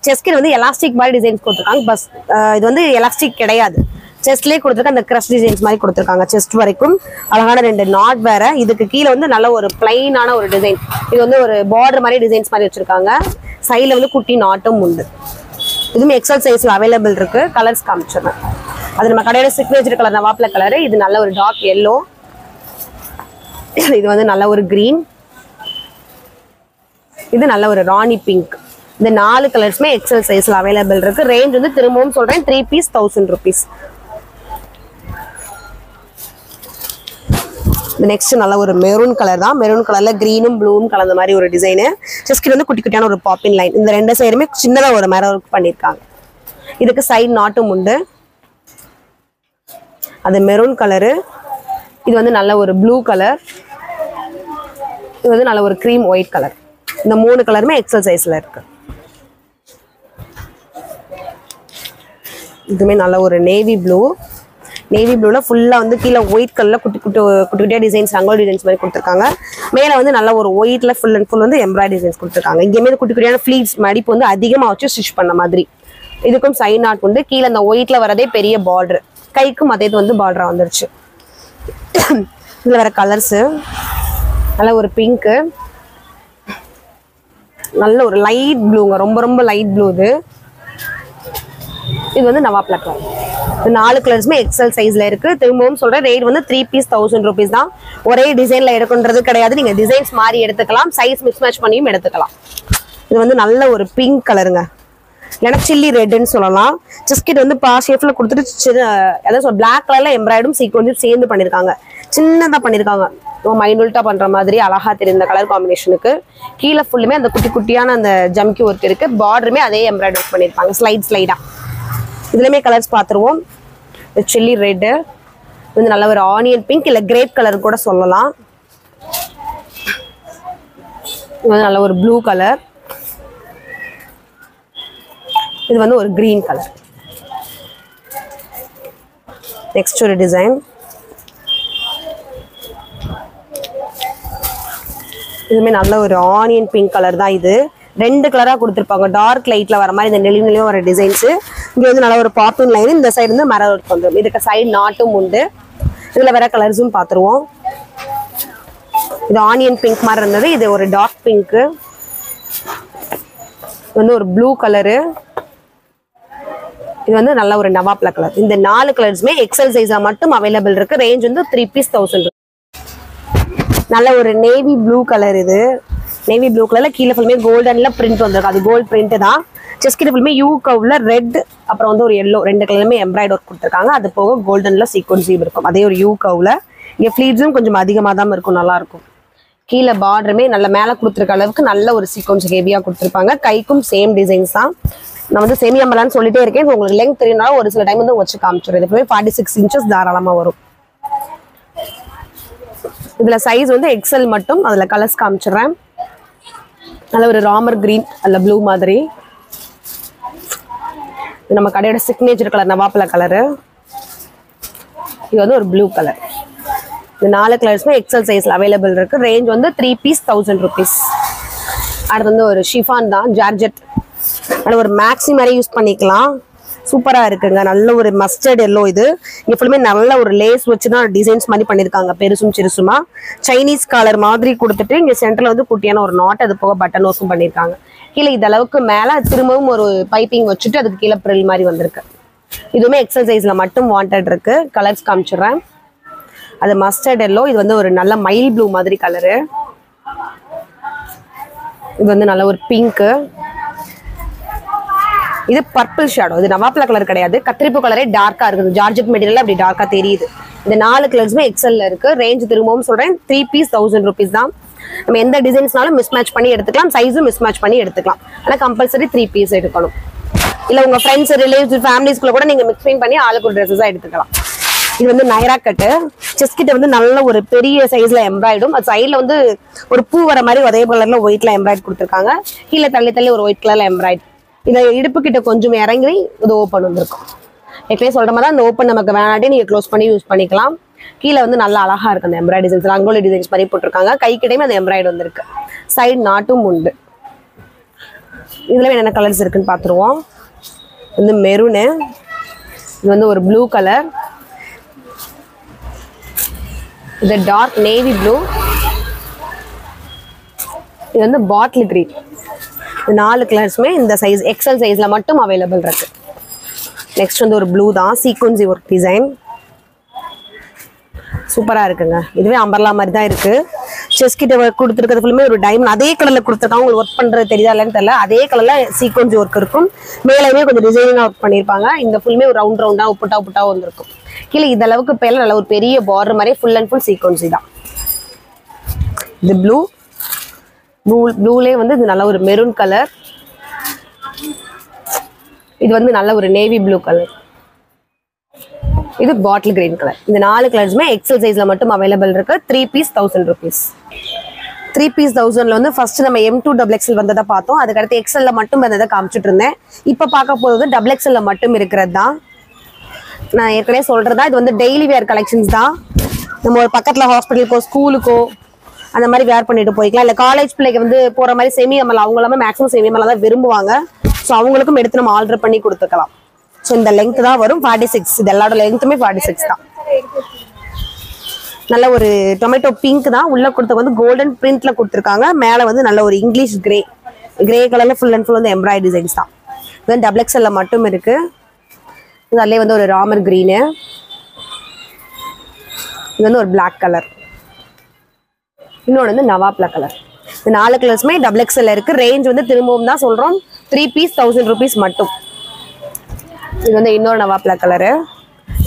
செஸ்ட்ல வந்து எலாஸ்டிக் மாதிரி டிசைன்ஸ் கொடுத்துருக்காங்க. பஸ் இது வந்து எலாஸ்டிக் கிடையாது. செஸ்ட்லேயே கொடுத்துருக்க அந்த கிரஷ் டிசைன்ஸ் மாதிரி கொடுத்துருக்காங்க. செஸ்ட் வரைக்கும் அழகான 2 நாட் வேற. இதுக்கு கீழே வந்து நல்ல ஒரு பிளைனான ஒரு டிசைன். இது வந்து ஒரு பார்டர் மாதிரி டிசைன்ஸ் மாதிரி வச்சிருக்காங்க. சைடில் வந்து குட்டி நாட்டும் உண்டு. இதுவுமே XL சைஸ்ல அவைலபிள் இருக்கு. கலர்ஸ் காமிச்சிடுறேன். அது நம்ம கடையோட சிக்னேச்சர் கலர் நவாப்ல கலரு. இது நல்ல ஒரு டார்க் எல்லோ. இது வந்து நல்ல ஒரு கிரீன். இது நல்ல ஒரு ராணி பிங்க். இந்த 4 கலர்ஸுமே XL சைஸ்ல அவைலபிள் இருக்கு. ரேஞ்ச் வந்து திரும்பவும் சொல்றேன் 3 பீஸ் 1000 rupees. நெக்ஸ்ட் நல்ல ஒரு மெரூன் கலர் தான். மெரூன் கலர்ல கிரீனும் ப்ளூவும் கலந்த மாதிரி ஒரு டிசைனு. செஸ்ட்ல வந்து குட்டி குட்டியான ஒரு பாப்பின் லைன். இந்த 2 சைடுமே சின்னதா ஒரு மேர ஒர்க் பண்ணிருக்காங்க. இதுக்கு சைடு நாட்டும் உண்டு. அது மெரூன் கலரு. இது வந்து நல்ல ஒரு ப்ளூ கலர். இது வந்து நல்ல ஒரு கிரீம் ஒயிட் கலர். இந்த 3 கலருமே XL சைஸ்ல இருக்கு. இதுமே நல்ல ஒரு நேவி ப்ளூ. நேவி ப்ளூல ஃபுல்லா வந்து கீழே ஒயிட் கலர்ல குட்டி குட்டியா டிசைன்ஸ் ரங்கோலி டிசைன்ஸ் மாதிரி கொடுத்துருக்காங்க. மேல வந்து நல்ல ஒரு ஒயிட்ல ஃபுல் அண்ட் ஃபுல் வந்து எம்ப்ராய்டரி டிசைன்ஸ் கொடுத்துருக்காங்க. இங்கேயுமே குட்டி குட்டியான ஃபிளீட்ஸ் மடிப்பு வந்து அதிகமா வச்சு ஸ்டிச் பண்ண மாதிரி. இதுக்கும் சைன் ஆர்ட் உண்டு. கீழே அந்த ஒயிட்ல வரதே பெரிய பார்டர், கைக்கும் அதே வந்து பார்டரா வந்துருச்சு. இதுல வர கலர்ஸ் நல்ல ஒரு பிங்க், நல்ல ஒரு லைட் ப்ளூங்க, ரொம்ப ரொம்ப லைட் ப்ளூ. இது வந்து நவாப்ல கலர். இந்த 4 கலர்ஸுமே எக்ஸல் சைஸ்ல இருக்கு. திரும்பவும் சொல்றேன், ரேட் வந்து 3 பீஸ் 1000 rupees தான். ஒரே டிசைன்ல எடுக்குன்றது கிடையாது, நீங்க டிசைன்ஸ் மாறி எடுத்துக்கலாம், சைஸ் மிஸ் மேட்ச் பண்ணியும் எடுத்துக்கலாம். இது வந்து நல்ல ஒரு பிங்க் கலருங்க, இல்லைன்னா சில்லி ரெட்னு சொல்லலாம். செஸ்கிட் வந்து ஷேப்ல கொடுத்துட்டு அதாவது பிளாக் கலர்ல எம்ப்ராய்டும் சீக்வன்ஸும் சேர்ந்து பண்ணிருக்காங்க. சின்னதா பண்ணிருக்காங்க, மைனூல்ட்டா பண்ற மாதிரி அழகா தெரியும் இந்த கலர் காம்பினேஷனுக்கு. கீழே ஃபுல்லுமே அந்த குட்டி குட்டியான அந்த ஜம்கி ஒர்க் இருக்கு. பார்டருமே அதே எம்ப்ராய்டரி ஒர்க் பண்ணிருப்பாங்க, ஸ்லைடா. இதுலயுமே கலர்ஸ் பார்த்துருவோம். சில்லி ரெட், வந்து நல்ல ஒரு ஆனியன் பிங்க், இல்ல கிரேப் கலர் கூட சொல்லலாம். இது நல்ல ஒரு ப்ளூ கலர். இது வந்து ஒரு கிரீன் கலர். நெக்ஸ்ட் ஒரு டிசைன். இதுமே நல்ல ஒரு ஆனியன் பிங்க் கலர் தான். இது 2 கலரா கொடுத்துருப்பாங்க, டார்க் லைட்ல வர மாதிரி இந்த நெளியும் வர டிசைன்ஸ். இங்க வந்து நல்ல ஒரு பாப்பூன் லைன், இந்த சைடு வந்து மர ஒர்க் வந்துடும். இதுக்கு சைடு நாட்டும் உண்டு. இதுல வர கலர்ஸும் பார்த்துருவோம். இது ஆனியன் பிங்க் மாதிரி இருந்தது, இது ஒரு டார்க் பிங்க். வந்து ஒரு ப்ளூ கலரு. இது வந்து நல்ல ஒரு நவாப்ல கலர். இந்த 4 கலர்ஸுமே எக்ஸல் சைஸா மட்டும் அவைலபிள் இருக்கு. ரேஞ்ச் வந்து 3 பீஸ் 1000. நல்ல ஒரு நேவி ப்ளூ கலர். இது நேவி ப்ளூ கலர்ல கீழே ஃபுல்லுமே கோல்டன்ல பிரிண்ட் வந்திருக்கு, அது கோல்ட் பிரிண்ட் தான். செஸ்கிட்ட ஃபுல்லுமே யூ கவ்ல ரெட், அப்புறம் வந்து ஒரு எல்லோ, 2 கலருமே எம்ப்ராய்டரி ஒர்க் கொடுத்துருக்காங்க. அது போக கோல்டன்ல சீக்வன்ஸ் இருக்கும், அதே ஒரு யூ கவ்ல. இங்க ஃபிளீட்ஸும் கொஞ்சம் அதிகமாக தான் இருக்கும், நல்லா இருக்கும். கீழே பார்டருமே நல்ல மேலே கொடுத்துருக்க அளவுக்கு நல்ல ஒரு சீக்வன்ஸ் ஹெவியா கொடுத்துருப்பாங்க. கைக்கும் சேம் டிசைன்ஸ் தான். நான் வந்து செமி அம்பலான்னு சொல்லிட்டே இருக்கேன், உங்களுக்கு லெங்க் தெரியும்னாலும் ஒரு சில டைம் வந்து வச்சு காமிச்சிடும். இதுவே 46 inches தாராளமா வரும். இதுல சைஸ் வந்து எக்ஸல் மட்டும். அதுல கலர்ஸ் காமிச்சிடுறேன். நல்ல ஒரு ராமர் கிரீன், அல்ல ப்ளூ மாதிரி. இது நம்ம கடையோட சிக்னேச்சர் கலர், நவாப்ல கலரு. இது வந்து ஒரு ப்ளூ கலர். இந்த 4 கலர்ஸுமே எக்ஸல் சைஸ்ல அவைலபிள் இருக்கு. ரேஞ்ச் வந்து 3 பீஸ் 1000 rupees. அடுத்து வந்து ஒரு ஷிஃபான் தான், ஜார்ஜெட். அது ஒரு மேக்ஸி மாதிரி யூஸ் பண்ணிக்கலாம், சூப்பரா இருக்குங்க. நல்ல ஒரு மஸ்டர்ட் எல்லோ. இது இங்க ஃபுல்லுமே நல்ல ஒரு லேஸ் வச்சுதான் டிசைன்ஸ் மாதிரி பண்ணிருக்காங்க, பெருசும் சிறுசுமா. சைனீஸ் காலர் மாதிரி கொடுத்துட்டு இங்க சென்டர்ல வந்து குட்டியான ஒரு நாட், அது போக பட்டன் ஒர்க்கும் பண்ணிருக்காங்க. கீழே இந்த அளவுக்கு மேல திரும்பவும் ஒரு பைப்பிங் வச்சுட்டு அதுக்கு கீழே பிரில் மாதிரி வந்திருக்கு. இதுவுமே எக்ஸல் சைஸ்ல மட்டும் வாண்டட் இருக்கு. கலர்ஸ் காமிச்சிடுறேன். அது மஸ்டர்ட் எல்லோ. இது வந்து ஒரு நல்ல மைல் ப்ளூ மாதிரி கலரு. இது வந்து நல்ல ஒரு பிங்க். இது பர்பிள் ஷேடோ. இது நவாப்ல கலர் கிடையாது, கத்திரிப்பு கலரே டார்க்கா இருக்குது. ஜார்ஜெட் மெட்டீரியல் அப்படி டார்க்கா தெரியுது. இந்த 4 கலர்ஸுமே எக்ஸல்ல இருக்கு. ரேஞ்ச் திரும்பவும் சொல்றேன், 3 பீஸ் 1000 rupees தான். நம்ம எந்த டிசைன்ஸ்னாலும் மிஸ் மேட்ச் பண்ணி எடுத்துக்கலாம், சைஸும் மிஸ் மேட்ச் பண்ணி எடுத்துக்கலாம். ஆனால் கம்பல்சரி 3 பீஸ் எடுக்கணும். இல்ல உங்க ஃப்ரெண்ட்ஸ், ரிலேட்டிவ்ஸ், ஃபேமிலிஸ்குள்ள கூட நீங்க மிக்ஸ் பண்ணி ஆளுக்கு ஒரு ட்ரெஸ்ஸா எடுத்துக்கலாம். இது வந்து நைரா கட்டு. செஸ்ட் கிட்ட வந்து நல்ல ஒரு பெரிய சைஸ்ல எம்ப்ராய்டும், அது சைட்ல வந்து ஒரு பூ வர மாதிரி அதே கலர்ல ஒயிட்ல எம்ப்ராய்ட் கொடுத்துருக்காங்க. கீழே தள்ளி ஒரு ஒயிட் கலர்ல எம்ப்ராய்ட். இதை இடுப்பு கிட்ட கொஞ்சம் இறங்கி இது ஓப்பன் வந்திருக்கும். எப்பயே சொல்ற மாதிரி தான், இந்த ஓப்பன் நமக்கு வேணாட்டி நீங்க க்ளோஸ் பண்ணி யூஸ் பண்ணிக்கலாம். கீழே வந்து நல்லா அழகா இருக்கு அந்த எம்ப்ராய்டரி டிசைன்ஸ், ரங்கோலி டிசைன்ஸ் மாதிரி போட்டிருக்காங்க. கை கிட்டையுமே அந்த எம்ப்ராய்டு வந்திருக்கு. சைடு நாட்டும் உண்டு. இதுல என்னென்ன கலர்ஸ் இருக்குன்னு பாத்துருவோம். வந்து மெரூனு, இது வந்து ஒரு ப்ளூ கலர், இது டார்க் நேவி ப்ளூ, இது வந்து பாட்டில் கிரீன். இந்த 4 கலர்ஸுமே இந்த சைஸ் எக்ஸல் சைஸ்ல மட்டும் அவைலபிள் இருக்கு. நெக்ஸ்ட் வந்து ஒரு ப்ளூ தான், சீக்வன்சி ஒர்க் டிசைன், சூப்பரா இருக்குங்க. இதுவே அம்பர்லா மாதிரி தான் இருக்கு. செஸ் கிட்ட கொடுத்துருக்கிறது ஃபுல்லுமே ஒரு டைமண்ட் அதே கலர்ல கொடுத்துருக்காங்க. உங்களுக்கு ஒர்க் பண்றது தெரியுதா இல்லைன்னு தெரியல, அதே கலர்ல சீக்வன்சி ஒர்க் இருக்கும். மேலேயுமே கொஞ்சம் டிசைனிங்கா ஒர்க் பண்ணிருப்பாங்க. இந்த ஃபுல்லுமே ஒரு ரவுண்டா உப்புட்டா வந்திருக்கும். கீழே இந்த அளவுக்கு பேர்ல நல்ல ஒரு பெரிய பார்டர் மாதிரி ஃபுல் அண்ட் ஃபுல் சீக்வன்சி தான். இது ப்ளூலே வந்து இது நல்ல ஒரு மெரூன் கலர், இது வந்து நல்ல ஒரு நேவி ப்ளூ கலர், இது பாட்டில் கிரீன் கலர். இந்த 4 கலர்ஸுமே எக்ஸல் சைஸ்ல மட்டும் அவைலபிள் இருக்கு. 3 பீஸ் 1000 rupees. 3 பீஸ் 1000ல வந்து ஃபர்ஸ்ட் நம்ம M2 XXL வந்ததை பார்த்தோம். அதுக்கடுத்து எக்ஸல்ல மட்டும் வந்ததை காமிச்சிட்டு இருந்தேன். இப்போ பார்க்க போகிறது XXL மட்டும் இருக்கிறது தான். நான் ஏற்கனவே சொல்றதா இது வந்து டெய்லி வேர் கலெக்ஷன்ஸ் தான். நம்ம ஒரு பக்கத்துல ஹாஸ்பிட்டலுக்கோ ஸ்கூலுக்கோ அந்த மாதிரி வேர் பண்ணிட்டு போய்க்கலாம். இல்லை காலேஜ் பிள்ளைக்கு வந்து போற மாதிரி செமி அமல் அவங்க எல்லாமே மேக்ஸிமம் செமி அமல் தான் விரும்புவாங்க. ஸோ அவங்களுக்கும் எடுத்து நம்ம ஆர்டர் பண்ணி கொடுத்துக்கலாம். ஸோ இந்த லெங்க் தான் வரும் 46. இது எல்லாரோட லெங்க்குமே 46 தான். நல்ல ஒரு டொமேட்டோ பிங்க் தான். உள்ள கொடுத்த வந்து கோல்டன் பிரிண்ட்ல கொடுத்துருக்காங்க. மேலே வந்து நல்ல ஒரு இங்கிலீஷ் கிரே கலர்ல ஃபுல் அண்ட் ஃபுல் வந்து எம்ப்ராய்டரி டிசைன்ஸ் தான். இது வந்து டபுள் எக்ஸ்எல்ல மட்டும் இருக்கு. இதுலேயே வந்து ஒரு ராமர் கிரீனு, இது வந்து ஒரு பிளாக் கலர், இன்னொன்று வந்து நவாப்ல கலர். இந்த 4 கலர்ஸுமே டபுள் எக்ஸ்எல் இருக்கு. ரேஞ்ச் வந்து திரும்பவும் தான் சொல்றோம் 3 பீஸ் 1000 rupees மட்டும். இது வந்து இன்னொரு நவாப்ல கலரு.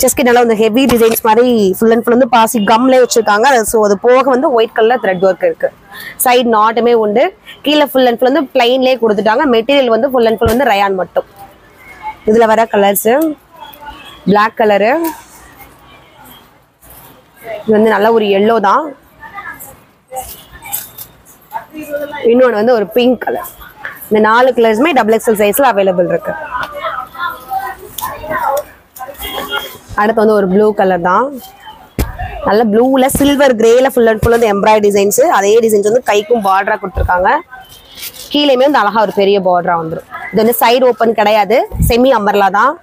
செஸ்க்கு நல்லா வந்து ஹெவி டிசைன்ஸ் மாதிரி ஃபுல் அண்ட் ஃபுல் வந்து பாசி கம்லேயே வச்சிருக்காங்க. ஸோ அது போக வந்து ஒயிட் கலர்ல த்ரெட் ஒர்க் இருக்கு. சைட் நாட்டுமே உண்டு. கீழே ஃபுல் அண்ட் ஃபுல் வந்து பிளைன்லேயே கொடுத்துட்டாங்க. மெட்டீரியல் வந்து ஃபுல் அண்ட் ஃபுல் வந்து ரயான் மட்டும். இதுல வர கலர்ஸ் பிளாக் கலரு, இது வந்து நல்ல ஒரு எல்லோ தான். இன்னொன்று வந்து ஒரு பிங்க் கலர். இந்த 4 கலர்ஸுமே டபுள் எக்ஸ்எல் சைஸ்ல அவைலபிள் இருக்கு. அடுத்து வந்து ஒரு ப்ளூ கலர் தான். நல்ல ப்ளூல சில்வர் கிரேல ஃபுல் அண்ட் ஃபுல் வந்து எம்ப்ராய்டரி டிசைன்ஸ். அதே டிசைன்ஸ் வந்து கைக்கும் பார்டரா கொடுத்துருக்காங்க. கீழேயுமே வந்து அழகா ஒரு பெரிய பார்டரா வந்துடும். இது வந்து சைடு ஓப்பன் கிடையாது, செமி அம்பர்லா தான்.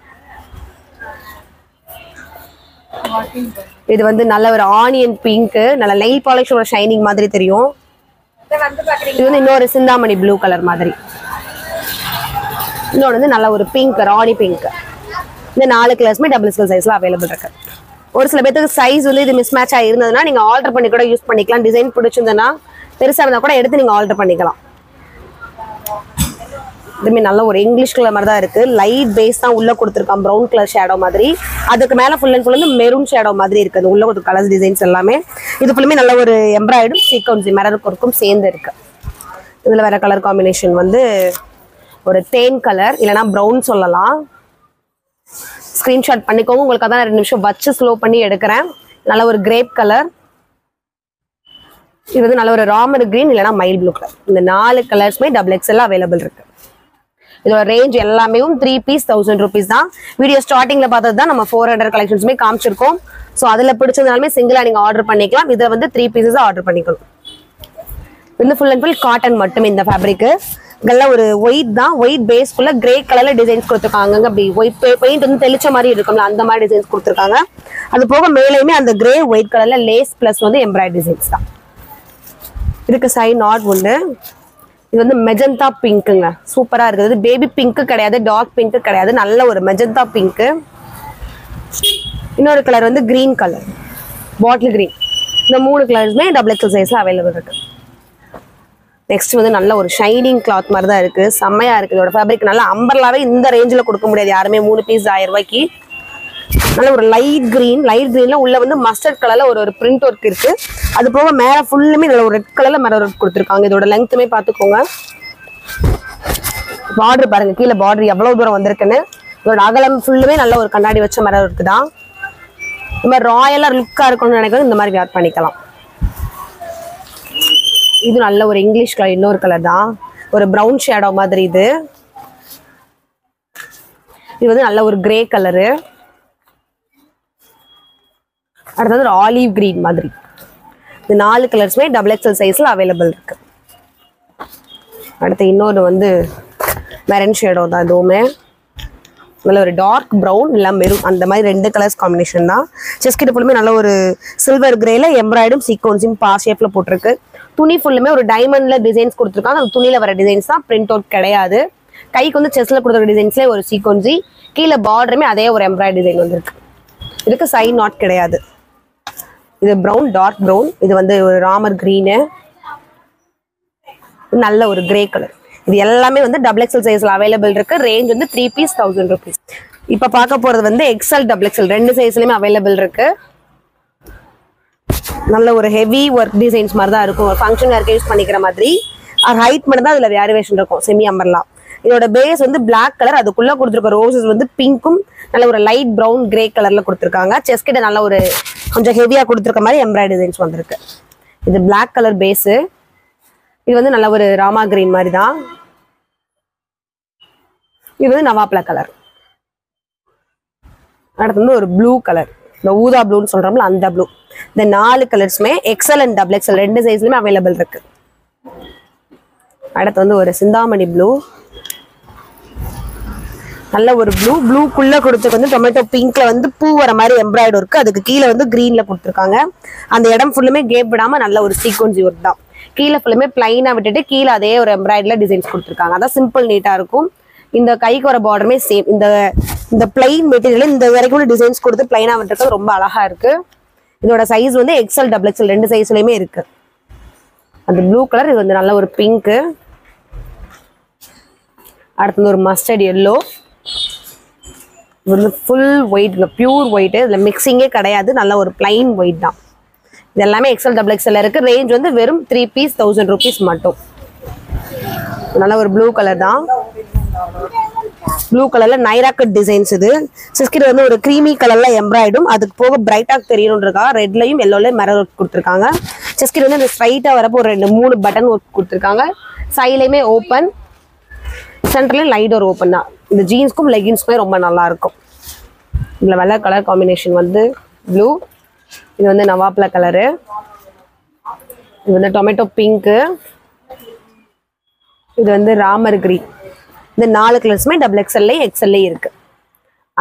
இது வந்து நல்ல ஒரு ஆனியன் பிங்க், நல்ல நெயில் பாலிஷோட ஷைனிங் மாதிரி தெரியும். இது வந்து இன்னொரு சிந்தாமணி ப்ளூ கலர் மாதிரி. இன்னொன்று வந்து நல்ல ஒரு பிங்க், ராணி பிங்க். இந்த 4 கலர்ஸுமே டபுள் எக்ஸ்எல் சைஸ்ல அவைலபிள் இருக்கு. ஒரு சில பேருக்கு சைஸ் வந்து இது மிஸ் மேட்ச் ஆயிருந்ததுன்னா நீங்க ஆர்டர் பண்ணி கூட யூஸ் பண்ணிக்கலாம். டிசைன் பிடிச்சிருந்ததுன்னா பெருசா இருந்தா கூட எடுத்து நீங்க ஆர்டர் பண்ணிக்கலாம். இதுமே நல்ல ஒரு இங்கிலீஷ் கலர் மாதிரி தான் இருக்கு. லைட் பேஸ் தான் உள்ள கொடுத்துருக்கான், ப்ரௌன் கலர் ஷேடோ மாதிரி. அதுக்கு மேல ஃபுல் அண்ட் ஃபுல் வந்து மெரூன் ஷேடோ மாதிரி இருக்குது. உள்ள ஒரு கலர்ஸ் டிசைன்ஸ் எல்லாமே இது ஃபுல்லுமே நல்ல ஒரு எம்ப்ராய்டும் சீக்வன்ஸ் மிரர் ஒர்க்கும் சேர்ந்து இருக்கு. இதுல வேற கலர் காம்பினேஷன் வந்து ஒரு தேன் கலர் இல்லைன்னா ப்ரௌன் சொல்லலாம். ஸ்கிரீன்ஷாட் பண்ணிக்கோங்க. உங்களுக்கு அதான் 2 நிமிஷம் வச்சு ஸ்லோ பண்ணி எடுக்கிறேன். நல்ல ஒரு கிரேப் கலர். இது வந்து நல்ல ஒரு ராமர் கிரீன் இல்லைன்னா மைல் ப்ளூ கலர். இந்த 4 கலர்ஸுமே டபுள் எக்ஸ்எல் அவைலபிள் இருக்கு. இதோட ரேஞ்ச் எல்லாமே 3 பீஸ் 1000 rupees தான். வீடியோ ஸ்டார்டிங்ல பார்த்தது தான் நம்ம 400 கலெக்ஷன்ஸுமே காமிச்சிருக்கோம். ஸோ அதுல பிடிச்சதுனாலுமே சிங்கிளா நீங்க ஆர்டர் பண்ணிக்கலாம். இதை வந்து 3 pieces ஆர்டர் பண்ணிக்கணும். வந்து ஃபுல் அண்ட் ஃபுல் காட்டன் மட்டுமே இந்த ஃபேப்ரிக். இதெல்லாம் ஒரு ஒயிட் தான். ஒயிட் பேஸ்க்குள்ள கிரே கலர்ல டிசைன்ஸ் கொடுத்துருக்காங்க. அப்படி ஒயிட் பெயிண்ட் வந்து தெளிச்ச மாதிரி இருக்கும்ல, அந்த மாதிரி டிசைன்ஸ் கொடுத்துருக்காங்க. அது போக மேலேயுமே அந்த கிரே ஒயிட் கலர்ல லேஸ் பிளஸ் வந்து எம்ப்ராய்டரி டிசைன்ஸ் தான் இதுக்கு. சைட் நாட் உண்டு. இது வந்து மெஜந்தா பிங்க்குங்க, சூப்பரா இருக்குது. பேபி பிங்க் கிடையாது, டார்க் பிங்க் கிடையாது, நல்ல ஒரு மெஜந்தா பிங்க். இன்னொரு கலர் வந்து கிரீன் கலர், பாட்டில் கிரீன். இந்த 3 கலர்ஸுமே டபுள் எக்ஸ்எல் சைஸ்ல அவைலபிள் இருக்கு. நெக்ஸ்ட் வந்து நல்ல ஒரு ஷைனிங் கிளாத் மாதிரி தான் இருக்கு, செம்மையா இருக்கு. இதோட ஃபேப்ரிக் நல்லா அம்பர்லாவே இந்த ரேஞ்சில் கொடுக்க முடியாது யாருமே. 3 பீஸ் 1000 ரூபாய்க்கு. நல்ல ஒரு லைட் கிரீன்ல உள்ள வந்து மஸ்டர்ட் கலர்ல ஒரு பிரிண்ட் ஒர்க் இருக்கு. அது போக மேல ஃபுல்லுமே நல்ல ஒரு ரெட் கலர்ல மிரர் ஒர்க் கொடுத்துருக்காங்க. இதோட லெங்க்த்துமே பார்த்துக்கோங்க. பார்டர் பாருங்க, கீழே பார்டர் எவ்வளவு தூரம் வந்திருக்குன்னு. இதோட அகலம் ஃபுல்லுமே நல்ல ஒரு கண்ணாடி வச்ச மிரர் ஒர்க் தான். இந்த மாதிரி ராயலா லுக்கா இருக்கணும்னு நினைக்கிறது இந்த மாதிரி வேர் பண்ணிக்கலாம். இது நல்ல ஒரு இங்கிலீஷ் கலர், இன்னொரு கலர் தான், ஒரு ப்ரௌன் ஷேடோ மாதிரி. இது வந்து நல்ல ஒரு கிரே கலரு. அடுத்தது ஒரு ஆலிவ் கிரீன் மாதிரி. இந்த 4 கலர்ஸுமே டபுள் எக்ஸ்எல் சைஸ்ல அவைலபிள் இருக்கு. அடுத்து இன்னொரு வந்து மெரன் ஷேடோ தான். இதுவுமே நல்ல ஒரு டார்க் ப்ரௌன் இல்லை மெரூன், அந்த மாதிரி 2 கலர்ஸ் காம்பினேஷன் தான். செஸ்ட் கிட்ட ஃபுல்லுமே நல்ல ஒரு சில்வர் கிரேல எம்ப்ராய்டும் சீக்வன்ஸும் பாஸ் ஷேப்ல போட்டிருக்கு. துணி ஃபுல்லுமே ஒரு டைமண்ட்ல டிசைன்ஸ் கொடுத்துருக்காங்க. அந்த துணியில வர டிசைன்ஸ் தான், பிரிண்ட் அவுட் கிடையாது. கைக்கு வந்து செஸ்ட்ல கொடுத்துருக்க டிசைன்ஸ்லேயே ஒரு சீக்வன்ஸி, கீழே பார்டருமே அதே ஒரு எம்ப்ராய்டரி டிசைன் வந்துருக்கு. இதுக்கு சைட் நாட் கிடையாது. இது ப்ரௌன், டார்க் ப்ரௌன். இது வந்து ஒரு ராமர் கிரீனு, நல்ல ஒரு கிரே கலர். இது எல்லாமே வந்து டபுள் எக்ஸ்எல் சைஸ்ல அவைலபிள் இருக்கு. ரேஞ்ச் வந்து 3 பீஸ் 1000 rupees. இப்ப பார்க்க போறது வந்து எக்ஸ்எல் டபுள் எக்ஸ்எல் 2 சைஸ்லயுமே அவைலபிள் இருக்கு. நல்ல ஒரு ஹெவி ஒர்க் டிசைன்ஸ் மாதிரி தான் இருக்கும். ஃபங்க்ஷன் வேர்க்கு யூஸ் பண்ணிக்கிற மாதிரி. ஹைட் மட்டும் தான் அதுல வேரியேஷன் இருக்கும், செமி அம்பர்லா. இதோட பேஸ் வந்து பிளாக் கலர். அதுக்குள்ள கொடுத்துருக்க ரோசஸ் வந்து பிங்க்கும் நல்ல ஒரு லைட் ப்ரௌன் கிரே கலர்ல கொடுத்துருக்காங்க. செஸ்ட் கிட்ட நல்ல ஒரு கொஞ்சம் ஹெவியா கொடுத்துருக்க மாதிரி எம்ப்ராய்டரி டிசைன்ஸ் வந்திருக்கு. இது பிளாக் கலர் பேஸு. இது வந்து நல்ல ஒரு ராமா கிரீன் மாதிரி தான். இது வந்து நவாப்ல கலர். அடுத்து வந்து ஒரு ப்ளூ கலர், இந்த ஊதா ப்ளூன்னு சொல்றோம்ல அந்த ப்ளூ. இந்த 4 கலர்ஸுமே எக்ஸல் அண்ட் டபுள் எக்ஸல் 2 சைஸ்லயுமே அவைலபிள் இருக்கு. அடுத்து வந்து ஒரு சிந்தாமணி ப்ளூ, நல்ல ஒரு ப்ளூ. ப்ளூக்குள்ள கொடுத்துருக்கு வந்து டொமேட்டோ பிங்க்ல வந்து பூ வர மாதிரி எம்ப்ராய்டரி இருக்கு. அதுக்கு கீழே வந்து கிரீன்ல கொடுத்துருக்காங்க. அந்த இடம் ஃபுல்லுமே கேப் விடாம நல்ல ஒரு சீக்வன்சி ஒர்க் தான். கீழே ஃபுல்லுமே பிளைனா விட்டுட்டு கீழே அதே ஒரு எம்ப்ராய்டரியில டிசைன்ஸ் கொடுத்துருக்காங்க. அதான் சிம்பிள் நீட்டா இருக்கும். இந்த கைக்கு வர பார்டருமே சேம். இந்த பிளைன் மெட்டீரியல் இந்த வரைக்கும் டிசைன்ஸ் கொடுத்து பிளைனா விட்டுருக்கிறது ரொம்ப அழகா இருக்கு. இதோட சைஸ் வந்து எக்ஸல் டபுள் எக்ஸல் 2 சைஸ்லயுமே இருக்கு. அந்த ப்ளூ கலர், இது வந்து நல்ல ஒரு பிங்க். அடுத்து ஒரு மஸ்டர்ட் எல்லோ, வந்து ஃபுல் ஒயிட், பியூர் ஒயிட். இதுல மிக்சிங்கே கிடையாது, நல்ல ஒரு பிளைன் ஒயிட் தான். இது எல்லாமே எக்ஸல் டபுள் எக்ஸல் இருக்கு. ரேஞ்ச் வந்து வெறும் 3 பீஸ் 1000 rupees மட்டும். நல்ல ஒரு ப்ளூ கலர் தான். ப்ளூ கலர்ல நைரா கட் டிசைன்ஸ். இது சிஸ்கிட்ட வந்து ஒரு கிரீமி கலர்ல எம்ப்ராய்டும், அதுக்கு போக பிரைட்டா தெரியணும்ன்றக்கா ரெட்லயும் எல்லோலயும் மிரர் ஒர்க் கொடுத்துருக்காங்க. சிஸ்கிட்ட வந்து இந்த ஸ்ட்ரைட்டா வரப்போ ஒரு 2-3 பட்டன் ஒர்க் கொடுத்துருக்காங்க. சைட்லயுமே ஓப்பன், சென்டர்லயும் லைட் ஒரு ஓப்பன் தான். இந்த ஜீன்ஸ்க்கும் லெகின்ஸ்க்குமே ரொம்ப நல்லா இருக்கும். இதுல வெள்ளை கலர் காம்பினேஷன் வந்து ப்ளூ, இது வந்து நவாப்ல கலரு, இது வந்து டொமேட்டோ பிங்க்கு, இது வந்து ராமர் கிரீன். இந்த 4 கலர்ஸுமே டபுள் எக்ஸ்எல்லே எக்ஸ்எல்லே இருக்கு.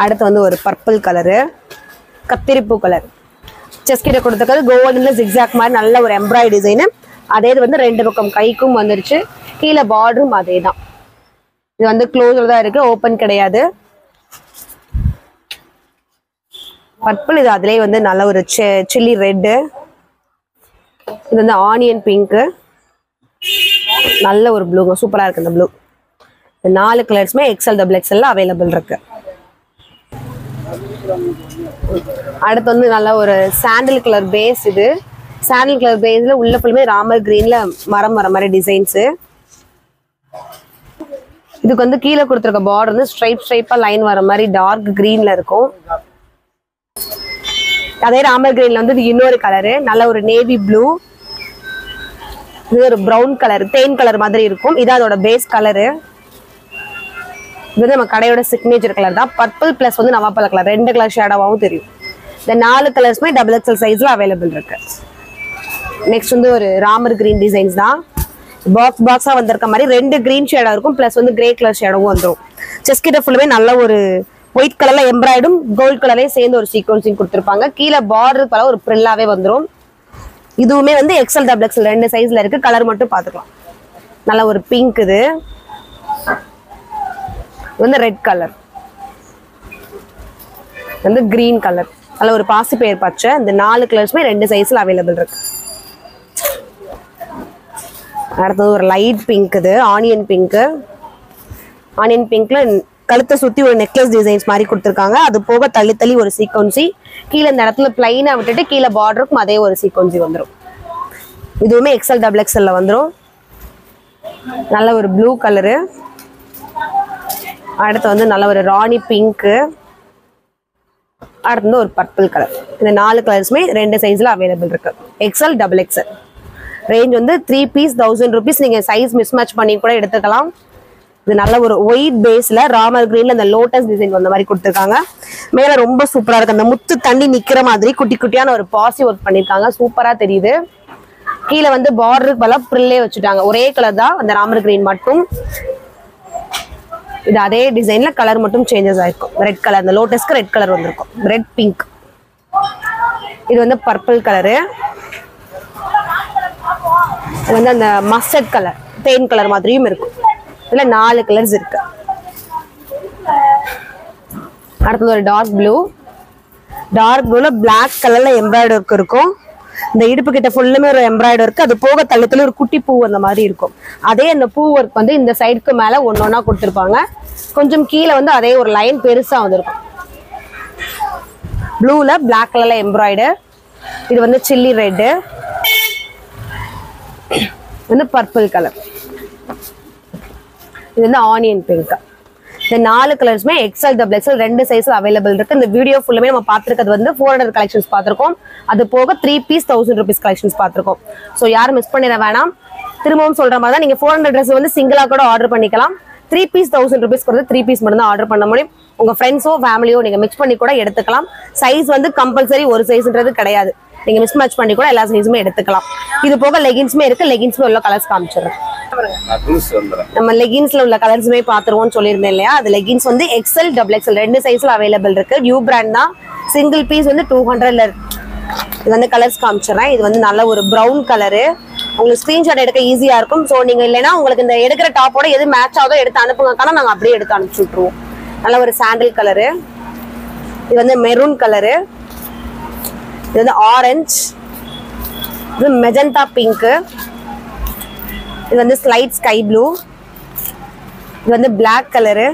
அடுத்து வந்து ஒரு பர்பிள் கலரு, கத்திரிப்பூ கலர். செஸ்ட் கிட்ட கொடுத்துருக்கிறது கோல்டன்ல ஜிக்ஸாக் மாதிரி நல்ல ஒரு எம்ப்ராய்டரி டிசைனு. அதே இது வந்து 2 பக்கம் கைக்கும் வந்துருச்சு. கீழே பார்டரும் அதே தான். இது வந்து க்ளோஸ்ல தான் இருக்கு, ஓப்பன் கிடையாது. பர்பிள், இது அதுலேயே வந்து நல்ல ஒரு சில்லி ரெட்டு, இது வந்து ஆனியன் பிங்க்கு, நல்ல ஒரு ப்ளூங்க, சூப்பரா இருக்கு இந்த ப்ளூ. இந்த 4 கலர்ஸுமே எக்ஸல் டபுள் எக்ஸ்எல்ல அவைலபிள் இருக்கு. அடுத்து வந்து நல்ல ஒரு சாண்டில் கலர் பேஸ். இது சாண்டில் கலர் பேஸ்ல உள்ள ஃபுல்லுமே ராமர் கிரீன்ல மரம் வர மாதிரி டிசைன்ஸு. இதுக்கு வந்து கீழே கொடுத்துருக்க பார்டர் வந்து ஸ்ட்ரைப்பா லைன் வர மாதிரி டார்க் கிரீன்ல இருக்கும். அதே ராமர் கிரீன்ல வந்து இது இன்னொரு கலரு, நல்ல ஒரு நேவி ப்ளூ. இது ஒரு ப்ரௌன் கலர், தேன் கலர் மாதிரி இருக்கும். இது அதோட பேஸ் கலரு. இது நம்ம கடையோட சிக்னேச்சர் கலர் தான். பர்பிள் பிளஸ் வந்து நவாப்பழ கலர், 2 கலர் ஷேடோவாகவும் தெரியும். இந்த 4 கலர்ஸுமே டபுள் எக்ஸ்எல் சைஸ்ல அவைலபிள் இருக்கு. நெக்ஸ்ட் வந்து ஒரு ராமர் கிரீன் டிசைன்ஸ் தான். பாக்ஸா வந்திருக்க மாதிரி 2 கிரீன் ஷேடா இருக்கும், பிளஸ் வந்து கிரே கலர் ஷேடோவும் வந்துடும். செஸ்ட் கிட்ட ஃபுல்லுமே நல்ல ஒரு ஒயிட் கலர்ல எம்ப்ராய்டும் கோல்ட் கலரையும் சேர்ந்து ஒரு சீக்வன்சிங் கொடுத்துருப்பாங்க. கீழே பார்டர் பல ஒரு ப்ரில்லாவே வந்துடும். இதுவுமே வந்து எக்ஸல் டபுள் எக்ஸ்எல் 2 சைஸ்ல இருக்கு. கலர் மட்டும் பார்த்துக்கலாம். நல்ல ஒரு பிங்க், இது வந்து ரெட் கலர், வந்து கிரீன் கலர், நல்ல ஒரு பாசி பயிர் பச்சை. இந்த 4 கலர்ஸுமே 2 சைஸ்ல அவைலபிள் இருக்கு. அடுத்தது ஒரு லைட் பிங்க், இது ஆனியன் பிங்க்கு. ஆனியன் பிங்க்ல கழுத்தை சுத்தி ஒரு நெக்லஸ் டிசைன்ஸ் மாதிரி கொடுத்துருக்காங்க. அது போக தள்ளி தள்ளி ஒரு சீக்வன்சி, கீழே இந்த இடத்துல பிளைனா விட்டுட்டு கீழே பார்டருக்கும் அதே ஒரு சீக்வன்சி வந்துடும். இதுவுமே எக்ஸல் டபுள் எக்ஸ்எல்ல வந்துடும். நல்ல ஒரு ப்ளூ கலரு. அடுத்து வந்து நல்ல ஒரு ராணி பிங்க்கு. அடுத்து வந்து ஒரு பர்பிள் கலர். இந்த 4 கலர்ஸுமே 2 சைஸ்ல அவைலபிள் இருக்கு. XL double XL. ரேஞ்ச் வந்து 3 பீஸ் 1000 rupees. நீங்க சைஸ் மிஸ் மேட்ச் பண்ணி கூட எடுத்துக்கலாம். இது நல்ல ஒரு ஒயிட் பேஸ்ல ராமர் கிரீன்ல இந்த லோட்டஸ் டிசைன் வந்த மாதிரி கொடுத்துருக்காங்க. மேல ரொம்ப சூப்பரா இருக்கு. அந்த முத்து தண்ணி நிக்கிற மாதிரி குட்டி குட்டியான ஒரு பாசி ஒர்க் பண்ணிருக்காங்க. சூப்பரா தெரியுது. கீழே வந்து பார்டருக்கு பல ப்ரில்லே வச்சுட்டாங்க. ஒரே கலர் தான், அந்த ராமர் கிரீன் மட்டும். இது அதே டிசைன்ல கலர் மட்டும் சேஞ்சஸ் ஆயிருக்கும். ரெட் கலர், இந்த லோட்டஸ்க்கு ரெட் கலர் வந்திருக்கும், ரெட் பிங்க். இது வந்து பர்பிள் கலரு. இது வந்து அந்த மஸ்டர்ட் கலர், தேன் கலர் மாதிரியும் இருக்கும். இதுல 4 கலர்ஸ் இருக்கு. அடுத்தது ஒரு டார்க் ப்ளூ. டார்க் ப்ளூல பிளாக் கலர்ல எம்ப்ராய்டரி ஒர்க் இருக்கும். இந்த இடுப்பு கிட்ட ஃபுல்லுமே ஒரு எம்ப்ராய்டரி இருக்கு. அது போக தள்ளத்துல ஒரு குட்டி பூ அந்த மாதிரி இருக்கும். அதே அந்த பூ ஒர்க் வந்து இந்த சைடுக்கு மேல ஒன்னொன்னா கொடுத்துருப்பாங்க. கொஞ்சம் கீழே வந்து அதே ஒரு லைன் பெருசா வந்திருக்கும். ப்ளூல பிளாக் கலர்ல எம்ப்ராய்டர். இது வந்து சில்லி ரெட்டு, வந்து பர்பிள் கலர், இது வந்து ஆனியன் பிங்க். இந்த 4 கலர்ஸுமே எக்ஸல் டபுள் எக்ஸல் 2 சைஸ்ல அவைலபிள் இருக்கு. இந்த வீடியோ ஃபுல்லுமே நம்ம பார்த்துருக்கிறது வந்து 400 கலெக்ஷன்ஸ் பார்த்துருக்கோம். அது போக 3 பீஸ் 1000 rupees கலெக்ஷன்ஸ் பார்த்துருக்கோம். ஸோ யாரும் மிஸ் பண்ணிட வேணாம். திரும்பவும் சொல்ற மாதிரி தான், நீங்க 400 ட்ரெஸ் வந்து சிங்கிளா கூட ஆர்டர் பண்ணிக்கலாம். 3 பீஸ் 1000 rupees கொடுத்து 3 பீஸ் மட்டும் தான் ஆர்டர் பண்ண முடியும். உங்க ஃப்ரெண்ட்ஸோ ஃபேமிலியோ நீங்க மிக்ஸ் பண்ணி கூட எடுத்துக்கலாம். சைஸ் வந்து கம்பல்சரி ஒரு சைஸ்ன்றது கிடையாது. நீங்க மிஸ் மேட்ச் பண்ணி கூட எல்லா சைஸுமே எடுத்துக்கலாம். இது போக லெகின்ஸ்மே இருக்கு. லெகின்ஸ்ல உள்ள கலர்ஸ் காமிச்சிடுறேன். நம்ம லெகின்ஸ்ல உள்ள கலர்ஸுமே பாத்துருவோம்னு சொல்லியிருந்தேன் இல்லையா? அது லெகின்ஸ் வந்து XL XXL 2 சைஸ்ல அவைலபிள் இருக்கு. நியூ பிராண்ட் தான். சிங்கிள் பீஸ் வந்து 200ல இது வந்து கலர்ஸ் காமிச்சிடுறேன். இது வந்து நல்ல ஒரு ப்ரௌன் கலரு. உங்களுக்கு ஸ்கிரீன்ஷாட் எடுக்க ஈஸியா இருக்கும். ஸோ நீங்க இல்லைன்னா உங்களுக்கு இந்த எடுக்கிற டாப்போட எது மேட்ச் ஆகுதோ எடுத்து அனுப்புங்கக்கான நாங்க அப்படியே எடுத்து அனுப்பிச்சு விட்டுருவோம். நல்ல ஒரு சாண்டில் கலரு. இது வந்து மெரூன் கலரு. இது வந்து ஆரஞ்சு. இது மெஜந்தா பிங்க்கு. இது வந்து ஸ்லைட் ஸ்கை ப்ளூ. இது வந்து பிளாக் கலரு.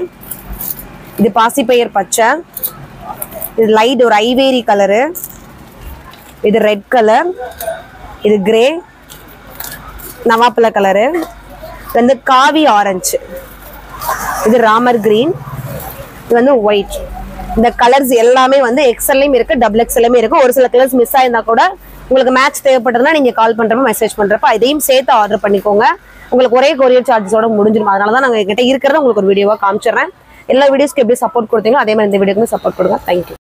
இது பாசிப்பயிர் பச்சை. இது லைட் ஒரு ஐவேரி கலரு. இது ரெட் கலர். இது கிரே நவாப்பழ கலரு. இது வந்து காவி ஆரஞ்சு. இது ராமர் கிரீன். இது வந்து ஒயிட். இந்த கலர்ஸ் எல்லாமே வந்து XLலையும் இருக்கு, XXLலையும் இருக்கு. ஒரு சில கலர்ஸ் மிஸ் ஆயிருந்தா கூட உங்களுக்கு மேட்ச் தேவைப்படுதுன்னா நீங்க கால் பண்றப்ப மெசேஜ் பண்றப்ப இதையும் சேர்த்து ஆர்டர் பண்ணிக்கோங்க. உங்களுக்கு ஒரே கொரியர் சார்ஜஸோட முடிஞ்சிடும். அதனால தான் நாங்கள் கிட்ட இருக்கிறத உங்களுக்கு ஒரு வீடியோவா காமிச்சிடுறேன். எல்லா வீடியோஸ்க்கு எப்படி சப்போர்ட் கொடுத்தீங்களோ அதே மாதிரி இந்த வீடியோக்கு சப்போர்ட் கொடுங்க. தேங்க்யூ.